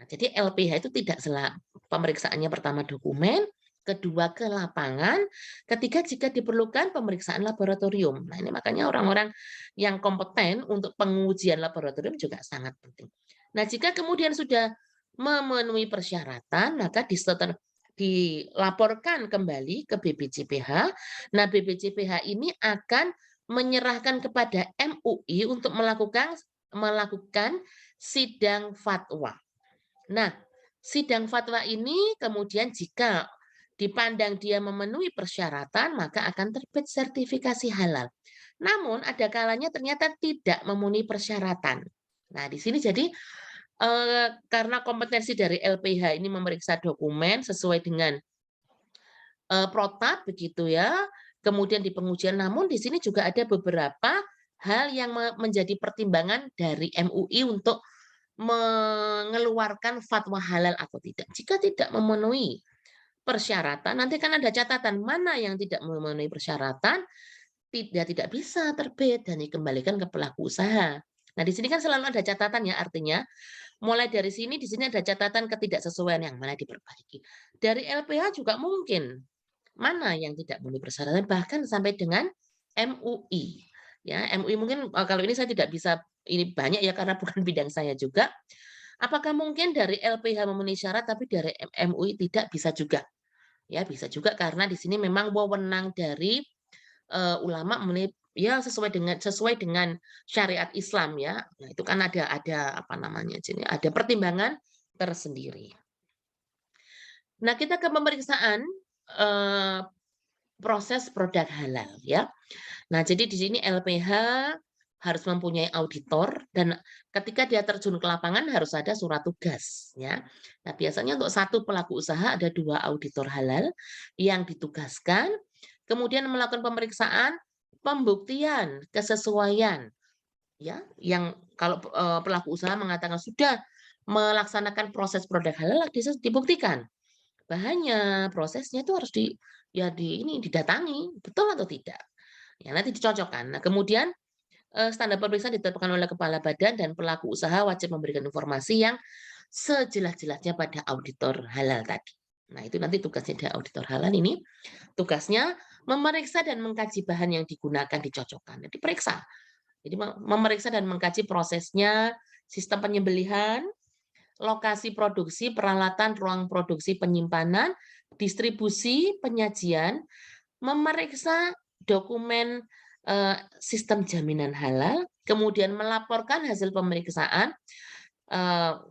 Nah, jadi LPH itu tidak pemeriksaannya pertama dokumen, kedua ke lapangan, ketiga jika diperlukan pemeriksaan laboratorium. Nah, ini makanya orang-orang yang kompeten untuk pengujian laboratorium juga sangat penting. Nah, jika kemudian sudah memenuhi persyaratan, maka dilaporkan kembali ke BPJPH. Nah, BPJPH ini akan menyerahkan kepada MUI untuk melakukan sidang fatwa. Nah, sidang fatwa ini kemudian jika dipandang dia memenuhi persyaratan, maka akan terbit sertifikasi halal. Namun ada kalanya ternyata tidak memenuhi persyaratan. Nah, di sini jadi karena kompetensi dari LPH ini memeriksa dokumen sesuai dengan protap begitu ya. Kemudian di pengujian, namun di sini juga ada beberapa hal yang menjadi pertimbangan dari MUI untuk mengeluarkan fatwa halal atau tidak. Jika tidak memenuhi persyaratan, nanti kan ada catatan mana yang tidak memenuhi persyaratan, tidak bisa terbit dan dikembalikan ke pelaku usaha. Nah, di sini kan selalu ada catatan ya, artinya mulai dari sini, di sini ada catatan ketidaksesuaian yang mana diperbaiki. Dari LPH juga mungkin, mana yang tidak memenuhi persyaratan, bahkan sampai dengan MUI. Ya, MUI mungkin kalau ini saya tidak bisa ini banyak ya karena bukan bidang saya juga. Apakah mungkin dari LPH memenuhi syarat tapi dari MUI tidak? Bisa juga. Ya, bisa juga karena di sini memang wewenang dari ulama ya sesuai dengan syariat Islam ya. Nah, itu kan ada apa namanya ada pertimbangan tersendiri. Nah, kita ke pemeriksaan proses produk halal ya. Nah, jadi di sini LPH harus mempunyai auditor dan ketika dia terjun ke lapangan harus ada surat tugas ya. Nah, biasanya untuk satu pelaku usaha ada 2 auditor halal yang ditugaskan kemudian melakukan pemeriksaan pembuktian kesesuaian ya yang kalau pelaku usaha mengatakan sudah melaksanakan proses produk halal dibuktikan bahannya, prosesnya itu harus didatangi betul atau tidak. Ya, nanti dicocokkan. Nah, kemudian standar pemeriksaan ditetapkan oleh kepala badan dan pelaku usaha wajib memberikan informasi yang sejelas-jelasnya pada auditor halal tadi. Nah, itu nanti tugasnya dari auditor halal ini, tugasnya memeriksa dan mengkaji bahan yang digunakan dicocokkan. Jadi periksa. Jadi memeriksa dan mengkaji prosesnya, sistem penyembelihan, lokasi produksi, peralatan, ruang produksi, penyimpanan, distribusi, penyajian, memeriksa dokumen sistem jaminan halal, kemudian melaporkan hasil pemeriksaan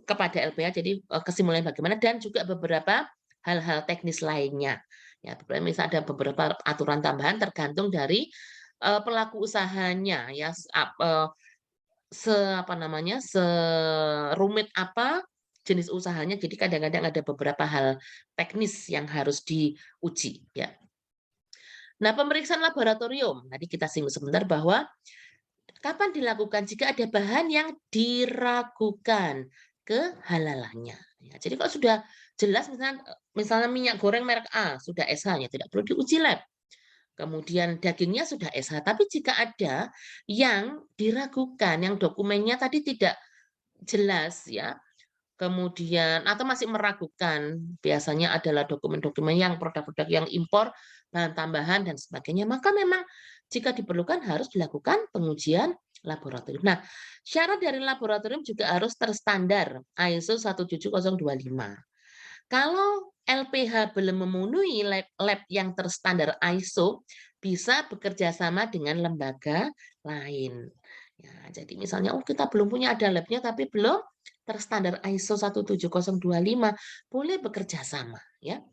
kepada LPH, jadi kesimpulannya bagaimana, dan juga beberapa hal-hal teknis lainnya. Ya, misalnya ada beberapa aturan tambahan tergantung dari pelaku usahanya, ya serumit apa jenis usahanya. Jadi kadang-kadang ada beberapa hal teknis yang harus diuji. Ya. Nah, pemeriksaan laboratorium, tadi kita singgung sebentar bahwa kapan dilakukan jika ada bahan yang diragukan kehalalannya. Ya, jadi kalau sudah jelas misalnya minyak goreng merek A sudah SH-nya tidak perlu diuji lab. Kemudian dagingnya sudah SH, tapi jika ada yang diragukan, yang dokumennya tadi tidak jelas ya, kemudian atau masih meragukan, biasanya adalah dokumen-dokumen yang produk-produk yang impor, bahan tambahan dan sebagainya, maka memang jika diperlukan harus dilakukan pengujian laboratorium. Nah, syarat dari laboratorium juga harus terstandar ISO 17025. Kalau LPH belum memenuhi lab yang terstandar ISO, bisa bekerja sama dengan lembaga lain. Ya, jadi misalnya, kita belum punya ada labnya tapi belum terstandar ISO 17025, boleh bekerja sama. Ya.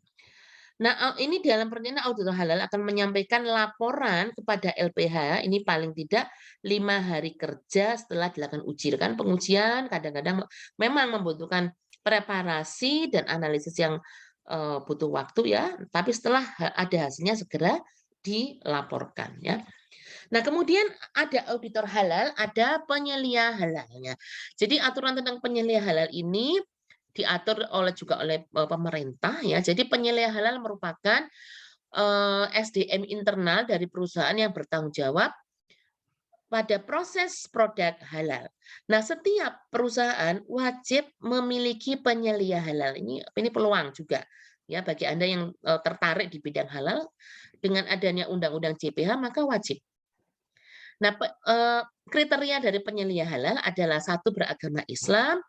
Nah, ini dalam perjalanan auditor halal akan menyampaikan laporan kepada LPH, ini paling tidak 5 hari kerja setelah dilakukan uji. Kan pengujian kadang-kadang memang membutuhkan preparasi dan analisis yang butuh waktu ya, tapi setelah ada hasilnya segera dilaporkan ya. Nah, kemudian ada auditor halal, ada penyelia halalnya. Jadi aturan tentang penyelia halal ini diatur juga oleh pemerintah ya. Jadi penyelia halal merupakan SDM internal dari perusahaan yang bertanggung jawab pada proses produk halal. Nah, setiap perusahaan wajib memiliki penyelia halal. Ini peluang juga ya bagi Anda yang tertarik di bidang halal dengan adanya undang-undang JPH maka wajib. Nah, kriteria dari penyelia halal adalah satu beragama Islam,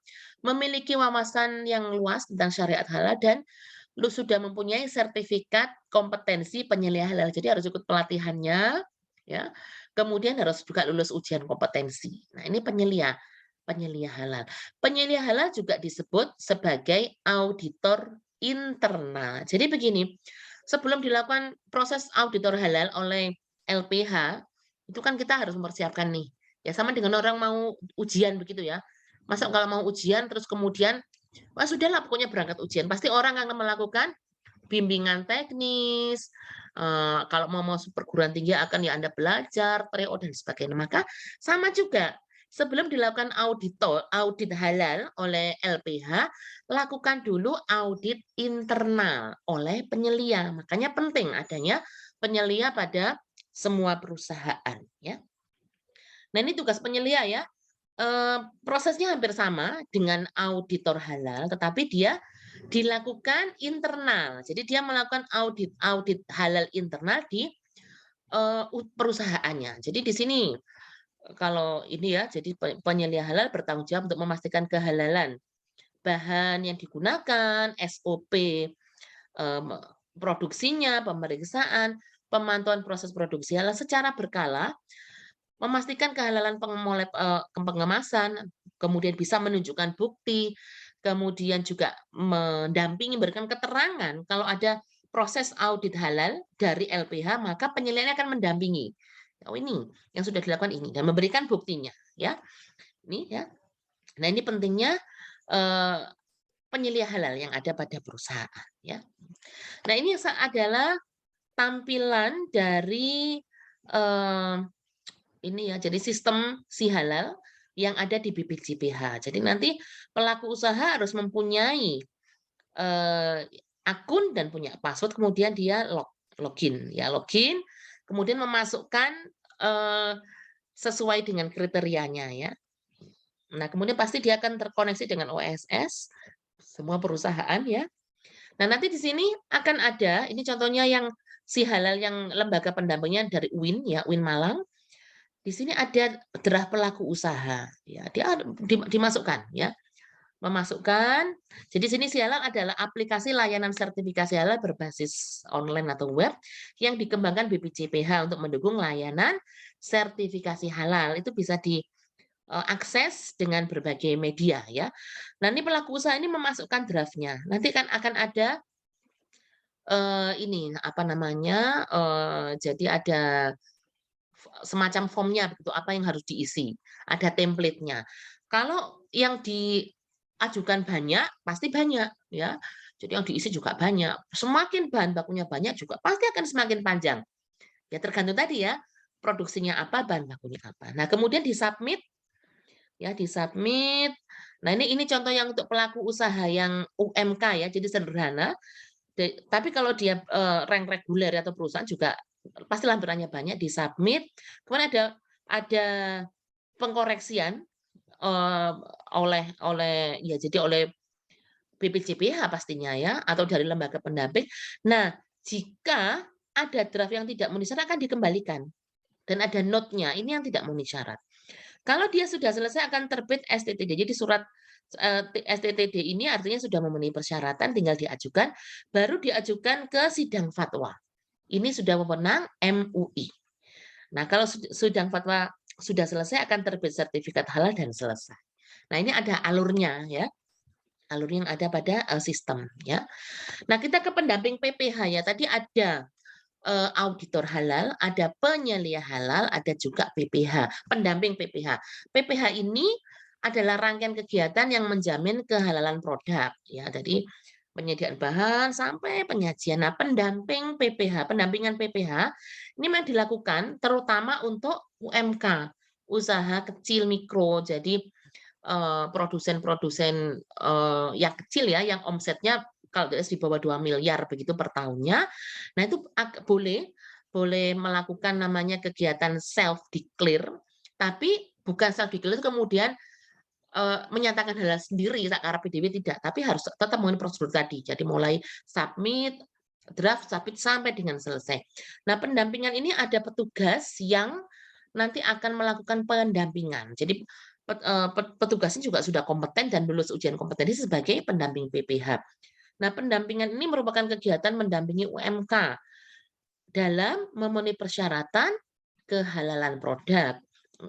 memiliki wawasan yang luas tentang syariat halal dan sudah mempunyai sertifikat kompetensi penyelia halal. Jadi harus ikut pelatihannya, ya. Kemudian harus juga lulus ujian kompetensi. Nah, ini penyelia halal. Penyelia halal juga disebut sebagai auditor internal. Jadi begini, sebelum dilakukan proses auditor halal oleh LPH, itu kan kita harus mempersiapkan nih. Ya sama dengan orang mau ujian begitu ya. Masa kalau mau ujian terus kemudian, sudahlah pokoknya berangkat ujian. Pasti orang akan melakukan bimbingan teknis, kalau mau masuk perguruan tinggi akan ya Anda belajar, TREO dan sebagainya. Maka sama juga, sebelum dilakukan audit halal oleh LPH, lakukan dulu audit internal oleh penyelia. Makanya penting adanya penyelia pada semua perusahaan, ya. Nah, ini tugas penyelia ya. Prosesnya hampir sama dengan auditor halal, tetapi dia dilakukan internal. Jadi dia melakukan audit halal internal di perusahaannya. Jadi di sini kalau ini ya, jadi penyelia halal bertanggung jawab untuk memastikan kehalalan bahan yang digunakan, SOP produksinya, pemeriksaan, pemantauan proses produksi halal secara berkala, memastikan kehalalan pengemasan, kemudian bisa menunjukkan bukti, kemudian juga mendampingi, memberikan keterangan kalau ada proses audit halal dari LPH, maka penyelia akan mendampingi. Oh, ini yang sudah dilakukan ini dan memberikan buktinya, ya. Ini ya. Nah, ini pentingnya penyelia halal yang ada pada perusahaan, ya. Nah, ini adalah tampilan dari ini ya, jadi sistem si halal yang ada di BPJPH. Jadi nanti pelaku usaha harus mempunyai akun dan punya password, kemudian dia login, ya login, kemudian memasukkan sesuai dengan kriterianya ya. Nah, kemudian pasti dia akan terkoneksi dengan OSS semua perusahaan ya. Nah, nanti di sini akan ada, ini contohnya yang si halal yang lembaga pendampingnya dari UIN ya, UIN Malang. Di sini ada draft pelaku usaha, ya dia dimasukkan, ya memasukkan. Jadi sini si halal adalah aplikasi layanan sertifikasi halal berbasis online atau web yang dikembangkan BPJPH untuk mendukung layanan sertifikasi halal. Itu bisa diakses dengan berbagai media, ya. Nah, ini pelaku usaha ini memasukkan draftnya. Nanti kan akan ada ini apa namanya? Jadi ada semacam formnya begitu, apa yang harus diisi, ada template-nya. Kalau yang diajukan banyak, pasti banyak ya. Jadi yang diisi juga banyak. Semakin bahan bakunya banyak juga pasti akan semakin panjang. Ya tergantung tadi ya, produksinya apa, bahan bakunya apa. Nah, kemudian disubmit ya, disubmit. Nah, ini contoh yang untuk pelaku usaha yang UMK ya, jadi sederhana. Tapi kalau dia rank reguler atau perusahaan juga pasti lampirannya banyak, disubmit. Kemudian ada pengkoreksian oleh ya jadi oleh BPJPH pastinya ya, atau dari lembaga pendamping. Nah, jika ada draft yang tidak memenuhi syarat akan dikembalikan dan ada note-nya, ini yang tidak memenuhi syarat. Kalau dia sudah selesai akan terbit STTD. Jadi surat STTD ini artinya sudah memenuhi persyaratan, tinggal diajukan, baru diajukan ke sidang fatwa. Ini sudah wewenang MUI. Nah, kalau sidang fatwa sudah selesai akan terbit sertifikat halal dan selesai. Nah, ini ada alurnya ya. Alur yang ada pada sistem ya. Nah, kita ke pendamping PPH ya. Tadi ada auditor halal, ada penyelia halal, ada juga PPH, pendamping PPH. PPH ini adalah rangkaian kegiatan yang menjamin kehalalan produk ya. Jadi penyediaan bahan sampai penyajian. Nah, pendamping PPH, pendampingan PPH ini memang dilakukan terutama untuk UMK, usaha kecil mikro. Jadi produsen-produsen yang kecil ya, yang omsetnya kalau di bawah 2 miliar begitu per tahunnya. Nah, itu boleh melakukan namanya kegiatan self declare, tapi bukan self declare itu kemudian menyatakan halal sendiri sakara PDW tidak, tapi harus tetap memenuhi prosedur tadi. Jadi mulai submit, draft, submit sampai dengan selesai. Nah, pendampingan ini ada petugas yang nanti akan melakukan pendampingan. Jadi petugasnya juga sudah kompeten dan lulus ujian kompetensi sebagai pendamping PPH. Nah, pendampingan ini merupakan kegiatan mendampingi UMK dalam memenuhi persyaratan kehalalan produk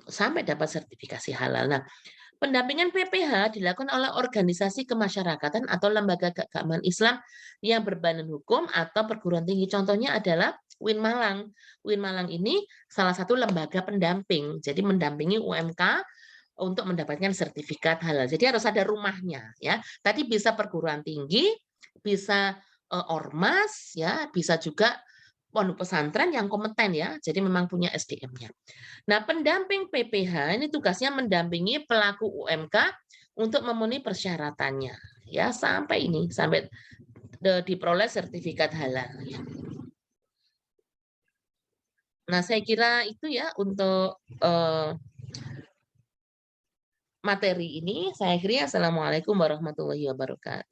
sampai dapat sertifikasi halal. Nah, pendampingan PPH dilakukan oleh organisasi kemasyarakatan atau lembaga keagamaan Islam yang berbadan hukum atau perguruan tinggi. Contohnya adalah UIN Malang. UIN Malang ini salah satu lembaga pendamping, jadi mendampingi UMK untuk mendapatkan sertifikat halal. Jadi harus ada rumahnya ya. Tadi bisa perguruan tinggi, bisa ormas ya, bisa juga pondok pesantren yang kompeten ya, jadi memang punya SDM-nya. Nah, pendamping PPH ini tugasnya mendampingi pelaku UMK untuk memenuhi persyaratannya, ya sampai diperoleh sertifikat halal. Ya. Nah, saya kira itu ya untuk materi ini. Saya akhiri. Assalamualaikum warahmatullahi wabarakatuh.